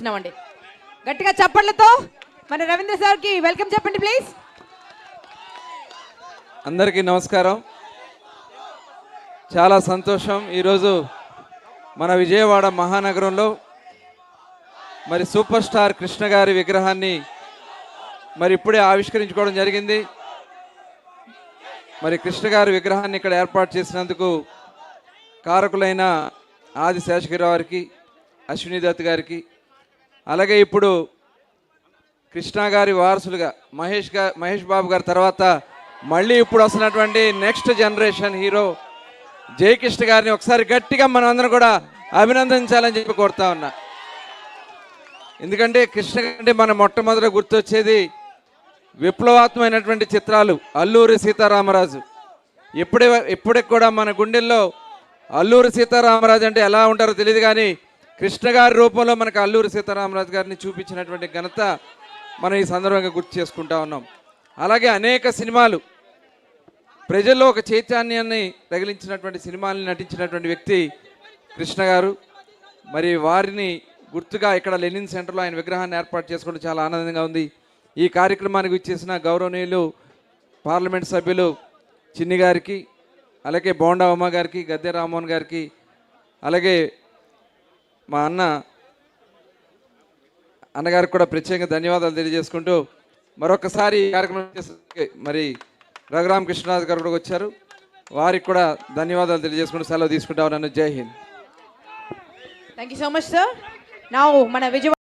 కోరుతున్నామండి. గట్టిగా చప్పట్లతో మన రవీంద్ర సార్కి వెల్కమ్ చెప్పండి ప్లీజ్. అందరికీ నమస్కారం. చాలా సంతోషం. ఈరోజు మన విజయవాడ మహానగరంలో మరి సూపర్ స్టార్ కృష్ణ గారి విగ్రహాన్ని మరి ఇప్పుడే ఆవిష్కరించుకోవడం జరిగింది. మరి కృష్ణ గారి విగ్రహాన్ని ఇక్కడ ఏర్పాటు చేసినందుకు కారకులైన ఆది శేషగిరి వారికి, అశ్విని దత్ గారికి, అలాగే ఇప్పుడు కృష్ణ గారి వారసులుగా మహేష్ బాబు గారి తర్వాత మళ్ళీ ఇప్పుడు వస్తున్నటువంటి నెక్స్ట్ జనరేషన్ హీరో జయకృష్ణ గారిని ఒకసారి గట్టిగా మనం అందరం కూడా అభినందించాలని చెప్పి కోరుతా ఉన్నా. ఎందుకంటే కృష్ణ అంటే మన మొట్టమొదట గుర్తొచ్చేది విప్లవాత్మకమైనటువంటి చిత్రాలు. అల్లూరి సీతారామరాజు ఇప్పటికి కూడా మన గుండెల్లో అల్లూరి సీతారామరాజు అంటే ఎలా ఉంటారో తెలియదు, కానీ కృష్ణ గారి రూపంలో మనకు అల్లూరి సీతారామరాజు గారిని చూపించినటువంటి ఘనత మనం ఈ సందర్భంగా గుర్తు చేసుకుంటా ఉన్నాం. అలాగే అనేక సినిమాలు ప్రజల్లో ఒక చైతన్యాన్ని తగిలించినటువంటి సినిమాల్ని నటించినటువంటి వ్యక్తి కృష్ణ గారు. మరి వారిని గుర్తుగా ఇక్కడ లెనిన్ సెంటర్లో ఆయన విగ్రహాన్ని ఏర్పాటు చేసుకోవడం చాలా ఆనందంగా ఉంది. ఈ కార్యక్రమానికి ఇచ్చేసిన గౌరవనీయులు పార్లమెంట్ సభ్యులు చిన్ని గారికి, అలాగే బోండా ఉమ్మ గారికి, గద్దె రామ్మోహన్ గారికి, అలాగే మా అన్నగారికి కూడా ప్రత్యేకంగా ధన్యవాదాలు తెలియజేసుకుంటూ మరొకసారి ఈ కార్యక్రమం మరి రఘురామకృష్ణరాజు గారు కూడా వచ్చారు, వారికి కూడా ధన్యవాదాలు తెలియజేసుకుంటూ సెలవు తీసుకుంటా ఉన్నాను. జై Hind. Thank you so much sir. Now మన విజయవాడ